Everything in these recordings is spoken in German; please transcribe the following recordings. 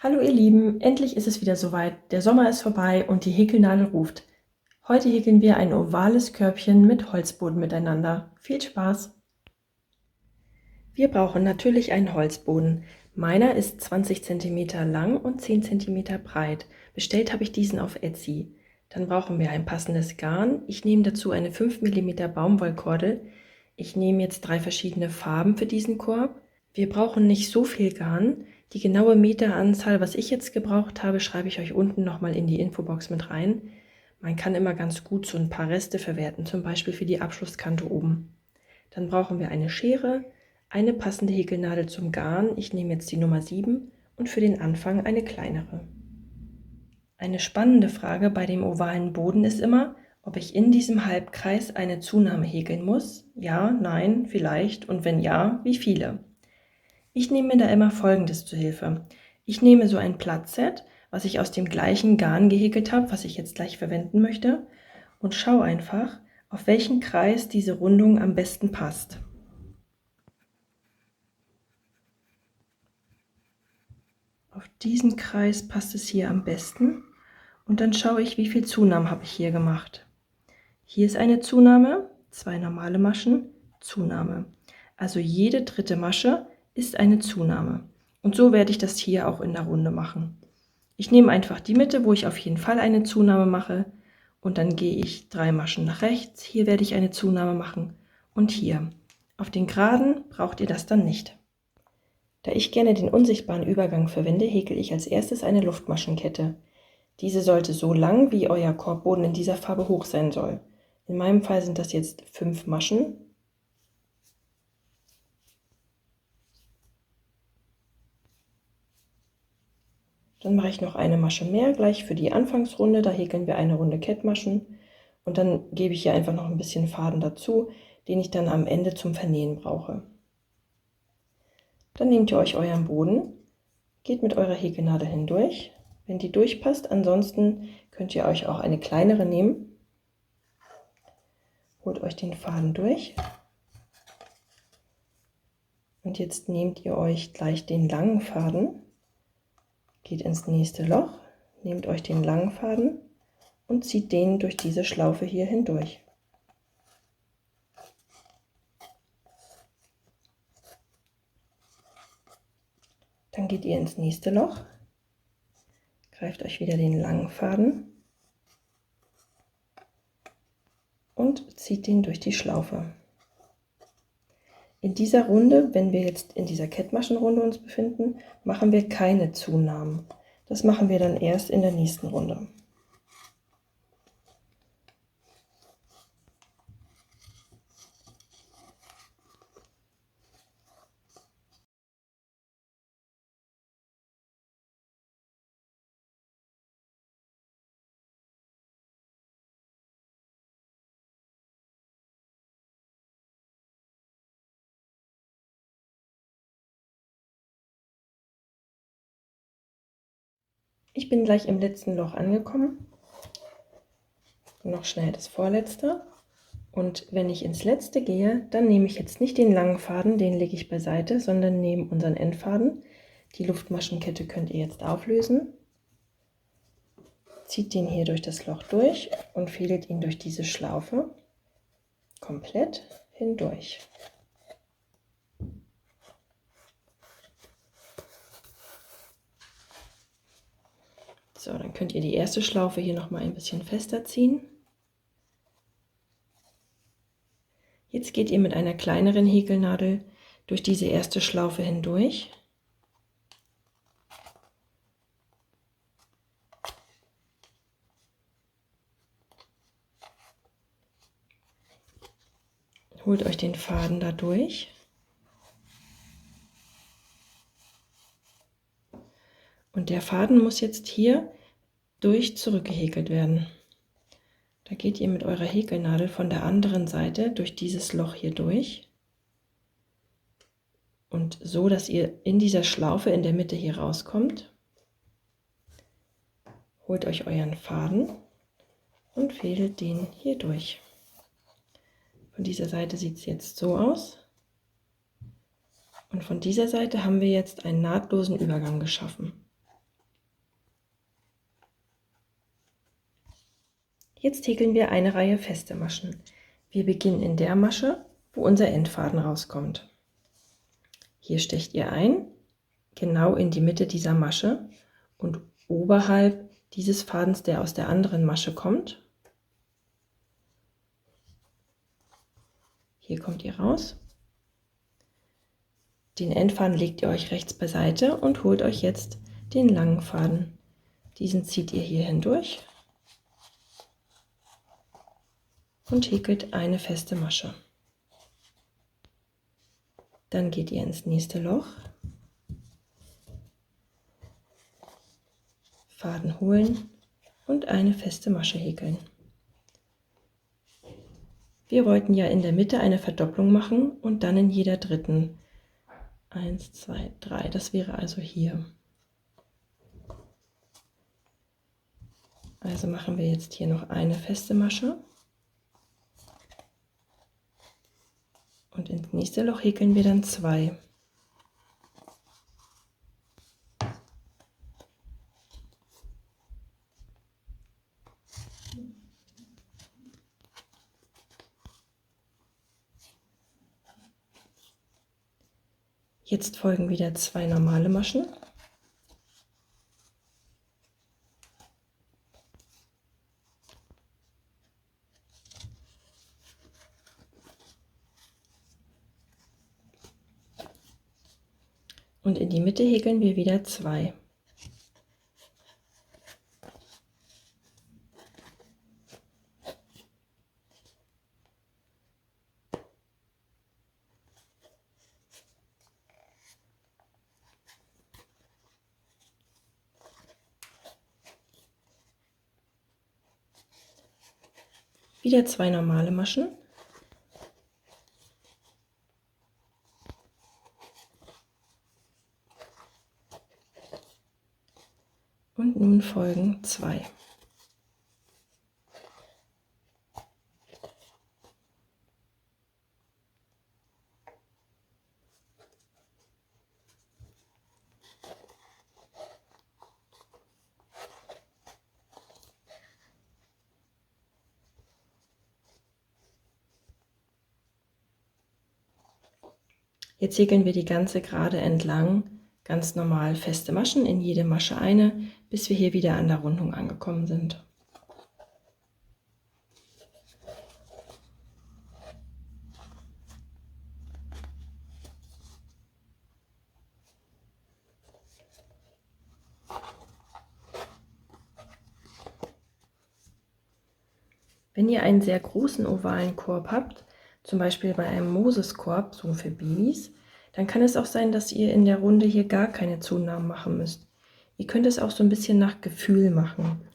Hallo ihr Lieben, endlich ist es wieder soweit. Der Sommer ist vorbei und die Häkelnadel ruft. Heute häkeln wir ein ovales Körbchen mit Holzboden miteinander. Viel Spaß! Wir brauchen natürlich einen Holzboden. Meiner ist 20 cm lang und 10 cm breit. Bestellt habe ich diesen auf Etsy. Dann brauchen wir ein passendes Garn. Ich nehme dazu eine 5 mm Baumwollkordel. Ich nehme jetzt 3 verschiedene Farben für diesen Korb. Wir brauchen nicht so viel Garn. Die genaue Meteranzahl, was ich jetzt gebraucht habe, schreibe ich euch unten nochmal in die Infobox mit rein. Man kann immer ganz gut so ein paar Reste verwerten, zum Beispiel für die Abschlusskante oben. Dann brauchen wir eine Schere, eine passende Häkelnadel zum Garn. Ich nehme jetzt die Nummer 7 und für den Anfang eine kleinere. Eine spannende Frage bei dem ovalen Boden ist immer, ob ich in diesem Halbkreis eine Zunahme häkeln muss. Ja, nein, vielleicht und wenn ja, wie viele? Ich nehme mir da immer Folgendes zu Hilfe. Ich nehme so ein Plattset, was ich aus dem gleichen Garn gehäkelt habe, was ich jetzt gleich verwenden möchte, und schaue einfach, auf welchen Kreis diese Rundung am besten passt. Auf diesen Kreis passt es hier am besten und dann schaue ich, wie viel Zunahmen habe ich hier gemacht. Hier ist eine Zunahme, 2 normale Maschen, Zunahme. Also jede dritte Masche ist eine Zunahme. Und so werde ich das hier auch in der Runde machen. Ich nehme einfach die Mitte, wo ich auf jeden Fall eine Zunahme mache, und dann gehe ich 3 Maschen nach rechts. Hier werde ich eine Zunahme machen und hier. Auf den Geraden braucht ihr das dann nicht. Da ich gerne den unsichtbaren Übergang verwende, häkel ich als erstes eine Luftmaschenkette. Diese sollte so lang, wie euer Korbboden in dieser Farbe hoch sein soll. In meinem Fall sind das jetzt 5 Maschen. Dann mache ich noch eine Masche mehr, gleich für die Anfangsrunde. Da häkeln wir eine Runde Kettmaschen. Und dann gebe ich hier einfach noch ein bisschen Faden dazu, den ich dann am Ende zum Vernähen brauche. Dann nehmt ihr euch euren Boden, geht mit eurer Häkelnadel hindurch, wenn die durchpasst. Ansonsten könnt ihr euch auch eine kleinere nehmen. Holt euch den Faden durch. Und jetzt nehmt ihr euch gleich den langen Faden, geht ins nächste Loch, nehmt euch den langen Faden und zieht den durch diese Schlaufe hier hindurch. Dann geht ihr ins nächste Loch, greift euch wieder den langen Faden und zieht den durch die Schlaufe. In dieser Runde, wenn wir jetzt in dieser Kettmaschenrunde uns befinden, machen wir keine Zunahmen. Das machen wir dann erst in der nächsten Runde. Ich bin gleich im letzten Loch angekommen. Noch schnell das vorletzte. Und wenn ich ins letzte gehe, dann nehme ich jetzt nicht den langen Faden, den lege ich beiseite, sondern nehme unseren Endfaden. Die Luftmaschenkette könnt ihr jetzt auflösen. Zieht den hier durch das Loch durch und fädelt ihn durch diese Schlaufe komplett hindurch. So, dann könnt ihr die erste Schlaufe hier noch mal ein bisschen fester ziehen. Jetzt geht ihr mit einer kleineren Häkelnadel durch diese erste Schlaufe hindurch. Holt euch den Faden da durch. Und der Faden muss jetzt hier durch zurückgehäkelt werden. Da geht ihr mit eurer Häkelnadel von der anderen Seite durch dieses Loch hier durch. Und so, dass ihr in dieser Schlaufe in der Mitte hier rauskommt. Holt euch euren Faden und fädelt den hier durch. Von dieser Seite sieht es jetzt so aus. Und von dieser Seite haben wir jetzt einen nahtlosen Übergang geschaffen. Jetzt häkeln wir eine Reihe feste Maschen. Wir beginnen in der Masche, wo unser Endfaden rauskommt. Hier stecht ihr ein, genau in die Mitte dieser Masche und oberhalb dieses Fadens, der aus der anderen Masche kommt. Hier kommt ihr raus. Den Endfaden legt ihr euch rechts beiseite und holt euch jetzt den langen Faden. Diesen zieht ihr hier hindurch und häkelt eine feste Masche. Dann geht ihr ins nächste Loch, Faden holen und eine feste Masche häkeln. Wir wollten ja in der Mitte eine Verdopplung machen und dann in jeder dritten. 1, 2, 3, das wäre also hier. Also machen wir jetzt hier noch eine feste Masche und ins nächste Loch häkeln wir dann 2. Jetzt folgen wieder 2 normale Maschen. Und in die Mitte häkeln wir wieder 2. Wieder 2 normale Maschen. Und nun folgen 2. Jetzt häkeln wir die ganze Gerade entlang, ganz normal feste Maschen, in jede Masche eine, bis wir hier wieder an der Rundung angekommen sind. Wenn ihr einen sehr großen ovalen Korb habt, zum Beispiel bei einem Moses-Korb, so für Babys, dann kann es auch sein, dass ihr in der Runde hier gar keine Zunahmen machen müsst. Ihr könnt es auch so ein bisschen nach Gefühl machen.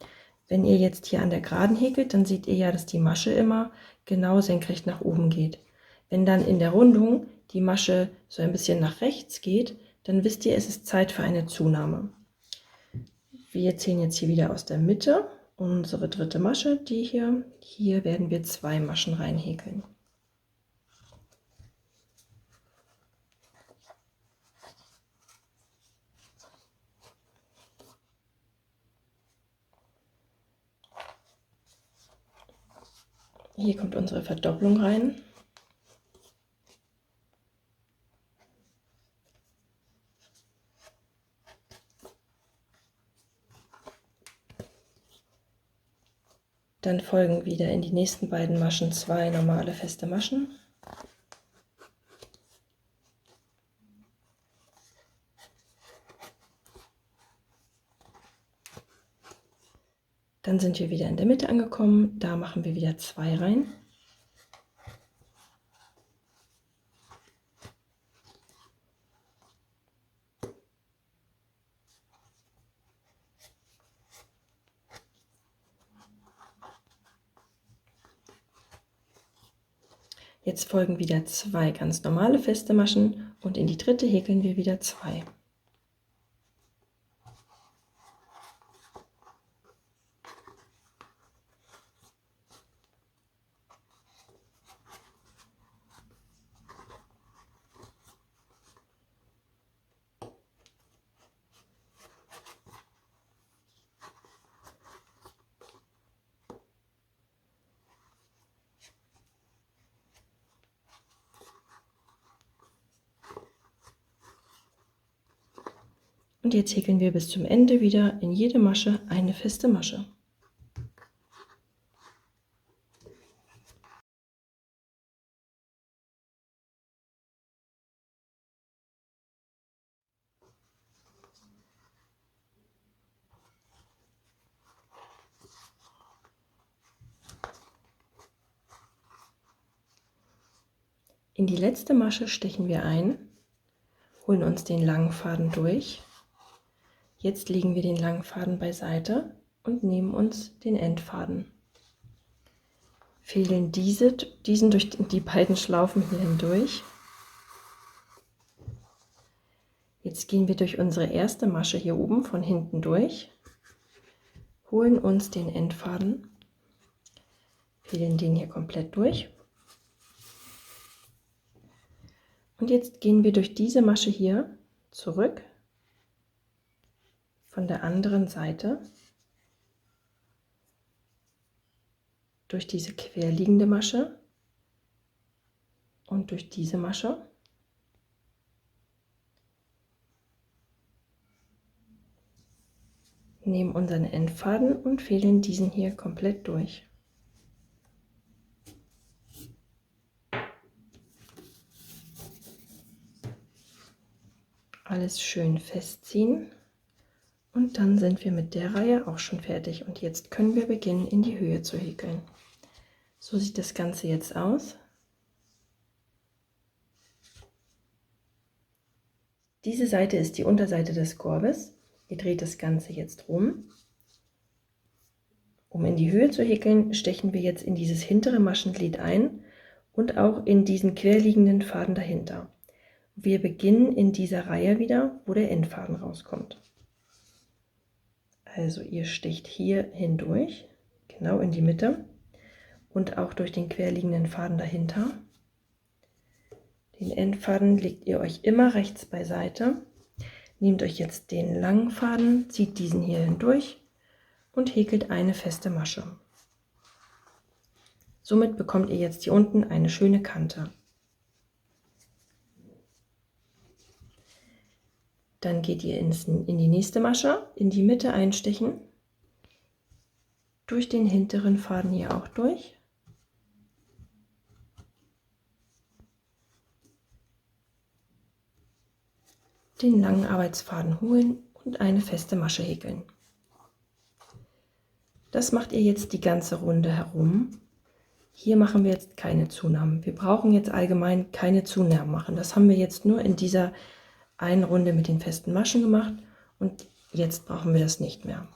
Wenn ihr jetzt hier an der Geraden häkelt, dann seht ihr ja, dass die Masche immer genau senkrecht nach oben geht. Wenn dann in der Rundung die Masche so ein bisschen nach rechts geht, dann wisst ihr, es ist Zeit für eine Zunahme. Wir zählen jetzt hier wieder aus der Mitte unsere dritte Masche, die hier werden wir 2 Maschen reinhäkeln. Hier kommt unsere Verdopplung rein. Dann folgen wieder in die nächsten beiden Maschen 2 normale feste Maschen. Dann sind wir wieder in der Mitte angekommen, da machen wir wieder 2 rein. Jetzt folgen wieder 2 ganz normale feste Maschen und in die dritte häkeln wir wieder 2. Und jetzt häkeln wir bis zum Ende wieder in jede Masche eine feste Masche. In die letzte Masche stechen wir ein, holen uns den langen Faden durch. Jetzt legen wir den langen Faden beiseite und nehmen uns den Endfaden. Fädeln diesen durch die beiden Schlaufen hier hindurch. Jetzt gehen wir durch unsere erste Masche hier oben von hinten durch, holen uns den Endfaden, fädeln den hier komplett durch. Und jetzt gehen wir durch diese Masche hier zurück von der anderen Seite durch diese querliegende Masche und durch diese Masche. Nehmen unseren Endfaden und fädeln diesen hier komplett durch. Alles schön festziehen und dann sind wir mit der Reihe auch schon fertig und jetzt können wir beginnen, in die Höhe zu häkeln. So sieht das Ganze jetzt aus. Diese Seite ist die Unterseite des Korbes. Ihr dreht das Ganze jetzt rum. Um in die Höhe zu häkeln, stechen wir jetzt in dieses hintere Maschenglied ein und auch in diesen querliegenden Faden dahinter. Wir beginnen in dieser Reihe wieder, wo der Endfaden rauskommt. Also ihr sticht hier hindurch, genau in die Mitte und auch durch den querliegenden Faden dahinter. Den Endfaden legt ihr euch immer rechts beiseite. Nehmt euch jetzt den langen Faden, zieht diesen hier hindurch und häkelt eine feste Masche. Somit bekommt ihr jetzt hier unten eine schöne Kante. Dann geht ihr in die nächste Masche, in die Mitte einstechen, durch den hinteren Faden hier auch durch. Den langen Arbeitsfaden holen und eine feste Masche häkeln. Das macht ihr jetzt die ganze Runde herum. Hier machen wir jetzt keine Zunahmen. Wir brauchen jetzt allgemein keine Zunahmen machen. Das haben wir jetzt nur in dieser einen Runde mit den festen Maschen gemacht und jetzt brauchen wir das nicht mehr.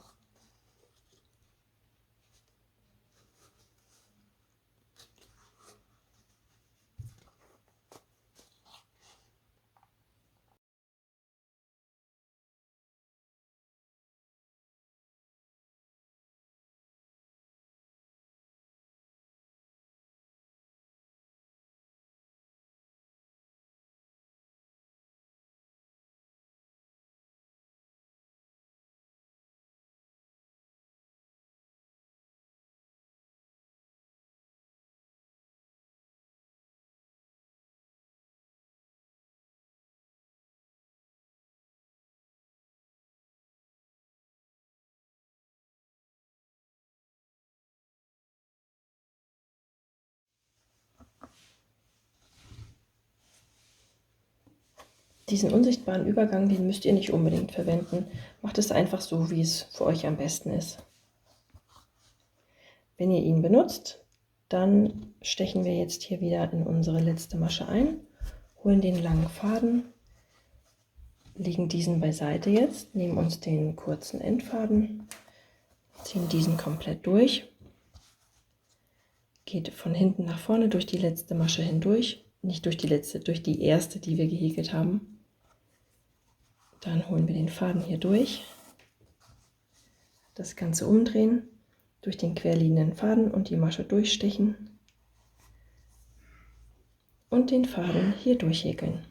Diesen unsichtbaren Übergang, den müsst ihr nicht unbedingt verwenden. Macht es einfach so, wie es für euch am besten ist. Wenn ihr ihn benutzt, dann stechen wir jetzt hier wieder in unsere letzte Masche ein, holen den langen Faden, legen diesen beiseite jetzt, nehmen uns den kurzen Endfaden, ziehen diesen komplett durch, geht von hinten nach vorne durch die letzte Masche hindurch, nicht durch die letzte, durch die erste, die wir gehäkelt haben. Dann holen wir den Faden hier durch, das Ganze umdrehen, durch den querliegenden Faden und die Masche durchstechen und den Faden hier durchhäkeln.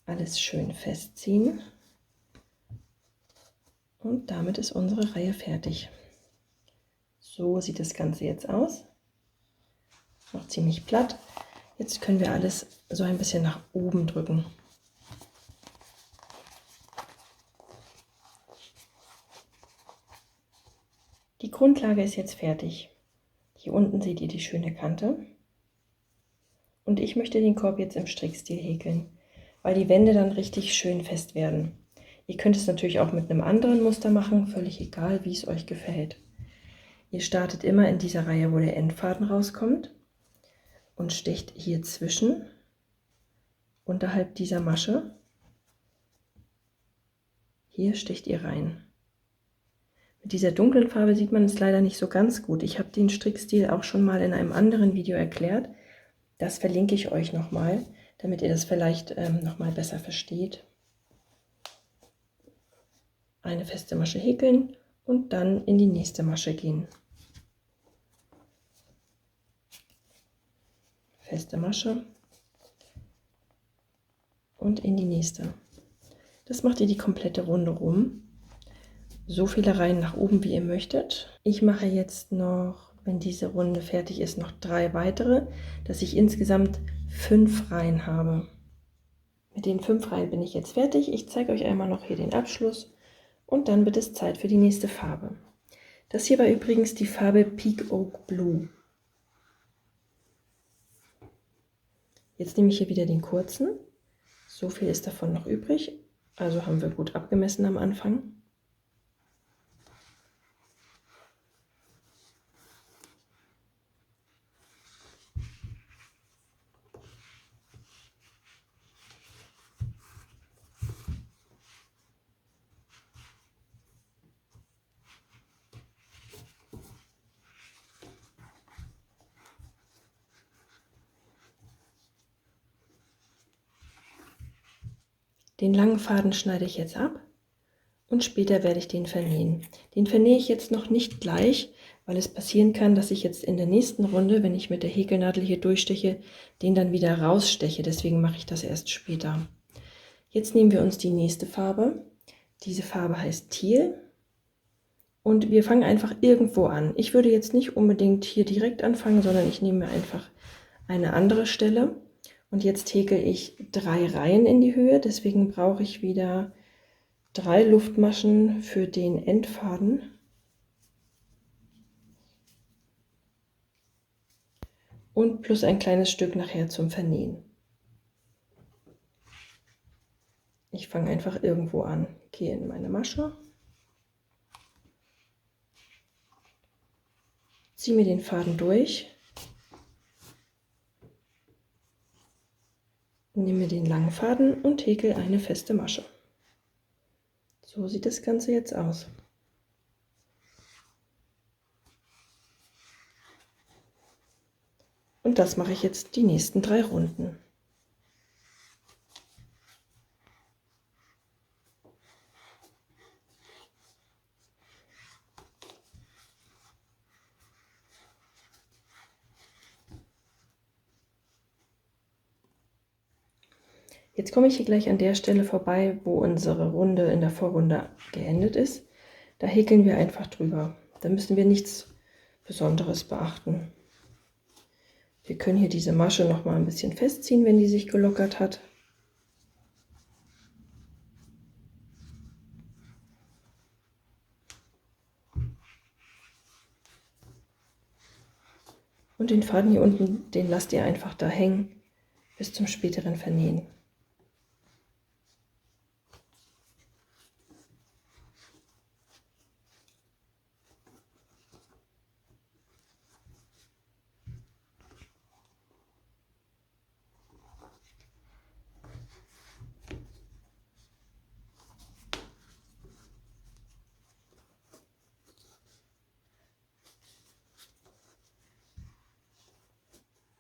Alles schön festziehen und damit ist unsere Reihe fertig. So sieht das Ganze jetzt aus. Noch ziemlich platt. Jetzt können wir alles so ein bisschen nach oben drücken. Die Grundlage ist jetzt fertig. Hier unten seht ihr die schöne Kante. Und ich möchte den Korb jetzt im Strickstil häkeln, weil die Wände dann richtig schön fest werden. Ihr könnt es natürlich auch mit einem anderen Muster machen, völlig egal, wie es euch gefällt. Ihr startet immer in dieser Reihe, wo der Endfaden rauskommt und sticht hier zwischen, unterhalb dieser Masche. Hier sticht ihr rein. Mit dieser dunklen Farbe sieht man es leider nicht so ganz gut. Ich habe den Strickstil auch schon mal in einem anderen Video erklärt. Das verlinke ich euch nochmal, damit ihr das vielleicht nochmal besser versteht. Eine feste Masche häkeln und dann in die nächste Masche gehen. Feste Masche und in die nächste. Das macht ihr die komplette Runde rum. So viele Reihen nach oben, wie ihr möchtet. Ich mache jetzt noch, wenn diese Runde fertig ist, noch 3 weitere, dass ich insgesamt 5 Reihen habe. Mit den 5 Reihen bin ich jetzt fertig. Ich zeige euch einmal noch hier den Abschluss und dann wird es Zeit für die nächste Farbe. Das hier war übrigens die Farbe Peak Oak Blue. Jetzt nehme ich hier wieder den kurzen. So viel ist davon noch übrig, also haben wir gut abgemessen am Anfang. Den langen Faden schneide ich jetzt ab und später werde ich den vernähen. Den vernähe ich jetzt noch nicht gleich, weil es passieren kann, dass ich jetzt in der nächsten Runde, wenn ich mit der Häkelnadel hier durchsteche, den dann wieder raussteche. Deswegen mache ich das erst später. Jetzt nehmen wir uns die nächste Farbe. Diese Farbe heißt Teal und wir fangen einfach irgendwo an. Ich würde jetzt nicht unbedingt hier direkt anfangen, sondern ich nehme mir einfach eine andere Stelle. Und jetzt häkel ich 3 Reihen in die Höhe, deswegen brauche ich wieder 3 Luftmaschen für den Endfaden. Und plus ein kleines Stück nachher zum Vernähen. Ich fange einfach irgendwo an, gehe in meine Masche, ziehe mir den Faden durch, nehme den langen Faden und häkel eine feste Masche. So sieht das Ganze jetzt aus. Und das mache ich jetzt die nächsten 3 Runden. Jetzt komme ich hier gleich an der Stelle vorbei, wo unsere Runde in der Vorrunde geendet ist. Da häkeln wir einfach drüber. Da müssen wir nichts Besonderes beachten. Wir können hier diese Masche noch mal ein bisschen festziehen, wenn die sich gelockert hat. Und den Faden hier unten, den lasst ihr einfach da hängen bis zum späteren Vernähen.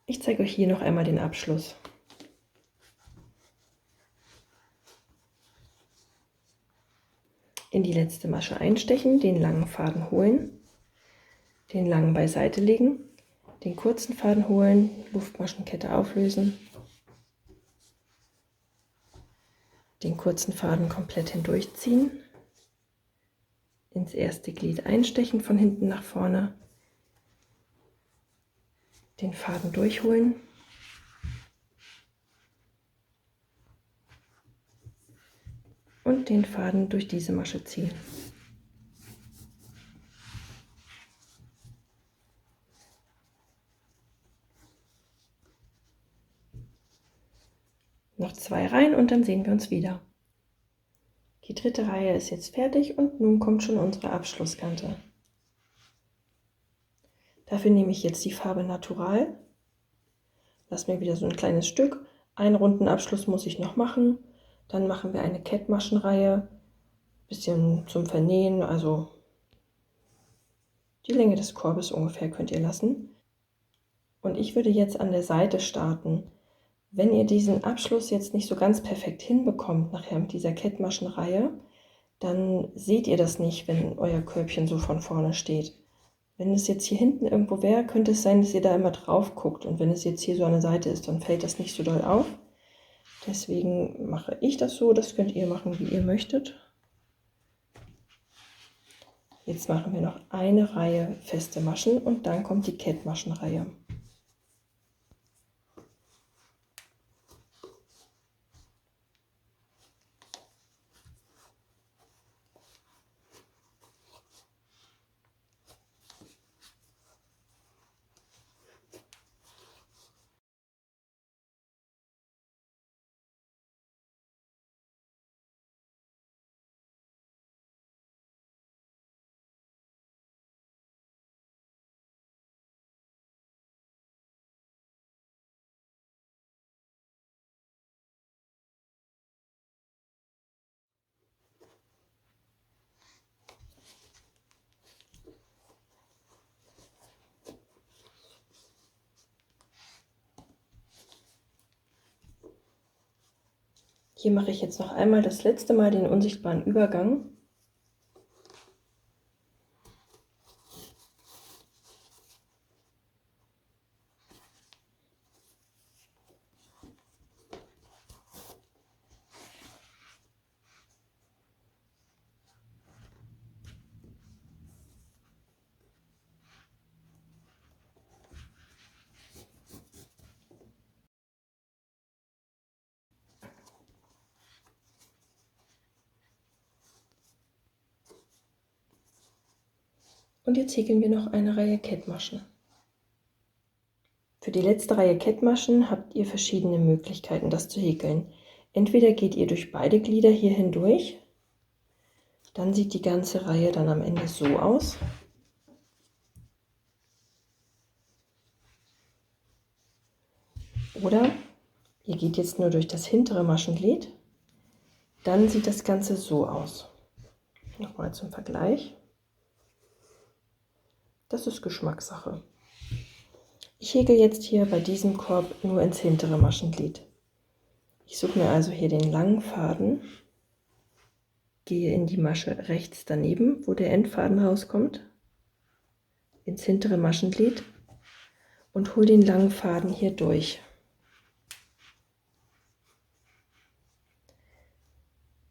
Ich zeige euch hier noch einmal den Abschluss. In die letzte Masche einstechen, den langen Faden holen, den langen beiseite legen, den kurzen Faden holen, Luftmaschenkette auflösen, den kurzen Faden komplett hindurchziehen, ins erste Glied einstechen von hinten nach vorne, den Faden durchholen, und den Faden durch diese Masche ziehen. Noch 2 Reihen und dann sehen wir uns wieder. Die dritte Reihe ist jetzt fertig und nun kommt schon unsere Abschlusskante. Dafür nehme ich jetzt die Farbe Natural, lasse mir wieder so ein kleines Stück, einen runden Abschluss muss ich noch machen, dann machen wir eine Kettmaschenreihe, bisschen zum Vernähen, also die Länge des Korbes ungefähr könnt ihr lassen. Und ich würde jetzt an der Seite starten. Wenn ihr diesen Abschluss jetzt nicht so ganz perfekt hinbekommt, nachher mit dieser Kettmaschenreihe, dann seht ihr das nicht, wenn euer Körbchen so von vorne steht. Wenn es jetzt hier hinten irgendwo wäre, könnte es sein, dass ihr da immer drauf guckt. Und wenn es jetzt hier so an der Seite ist, dann fällt das nicht so doll auf. Deswegen mache ich das so. Das könnt ihr machen, wie ihr möchtet. Jetzt machen wir noch eine Reihe feste Maschen und dann kommt die Kettmaschenreihe. Hier mache ich jetzt noch einmal das letzte Mal den unsichtbaren Übergang. Und jetzt häkeln wir noch eine Reihe Kettmaschen. Für die letzte Reihe Kettmaschen habt ihr verschiedene Möglichkeiten, das zu häkeln. Entweder geht ihr durch beide Glieder hier hindurch, dann sieht die ganze Reihe dann am Ende so aus. Oder ihr geht jetzt nur durch das hintere Maschenglied, dann sieht das Ganze so aus. Nochmal zum Vergleich. Das ist Geschmackssache. Ich häkel jetzt hier bei diesem Korb nur ins hintere Maschenglied. Ich suche mir also hier den langen Faden, gehe in die Masche rechts daneben, wo der Endfaden rauskommt, ins hintere Maschenglied und hole den langen Faden hier durch.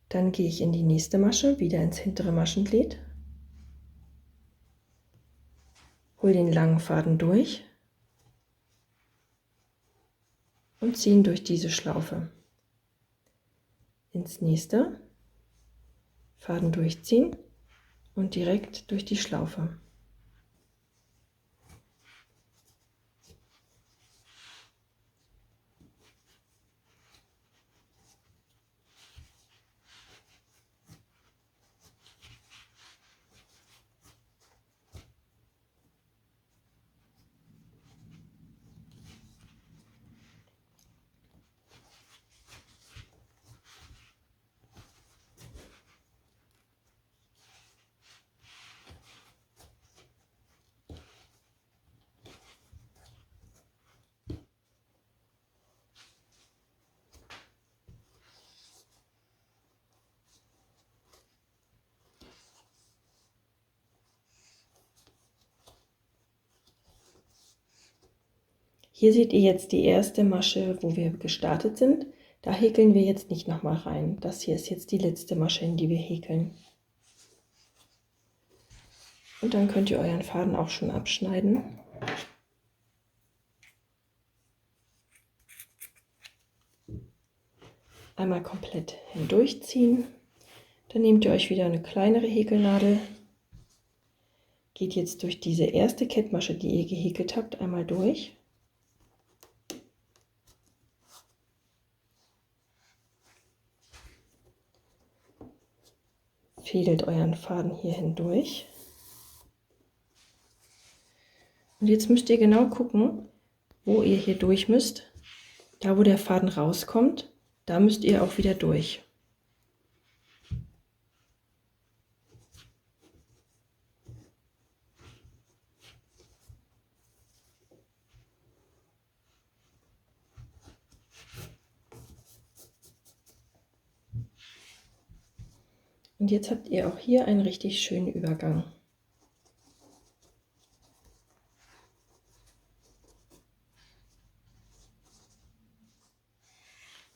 Dann gehe ich in die nächste Masche, wieder ins hintere Maschenglied, hole den langen Faden durch und ziehe ihn durch diese Schlaufe. Ins nächste, Faden durchziehen und direkt durch die Schlaufe. Hier seht ihr jetzt die erste Masche, wo wir gestartet sind. Da häkeln wir jetzt nicht nochmal rein. Das hier ist jetzt die letzte Masche, in die wir häkeln. Und dann könnt ihr euren Faden auch schon abschneiden. Einmal komplett hindurchziehen Dann nehmt ihr euch wieder eine kleinere Häkelnadel, geht jetzt durch diese erste Kettmasche, die ihr gehäkelt habt, einmal durch. Fädelt euren Faden hier hindurch. Und jetzt müsst ihr genau gucken, wo ihr hier durch müsst. Da, wo der Faden rauskommt, da müsst ihr auch wieder durch. Und jetzt habt ihr auch hier einen richtig schönen Übergang.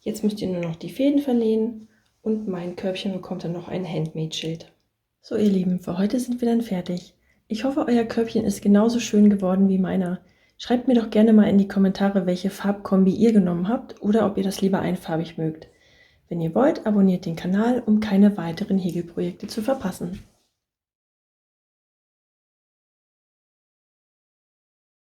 Jetzt müsst ihr nur noch die Fäden vernähen und mein Körbchen bekommt dann noch ein Handmade-Schild. So ihr Lieben, für heute sind wir dann fertig. Ich hoffe, euer Körbchen ist genauso schön geworden wie meiner. Schreibt mir doch gerne mal in die Kommentare, welche Farbkombi ihr genommen habt oder ob ihr das lieber einfarbig mögt. Wenn ihr wollt, abonniert den Kanal, um keine weiteren Häkelprojekte zu verpassen.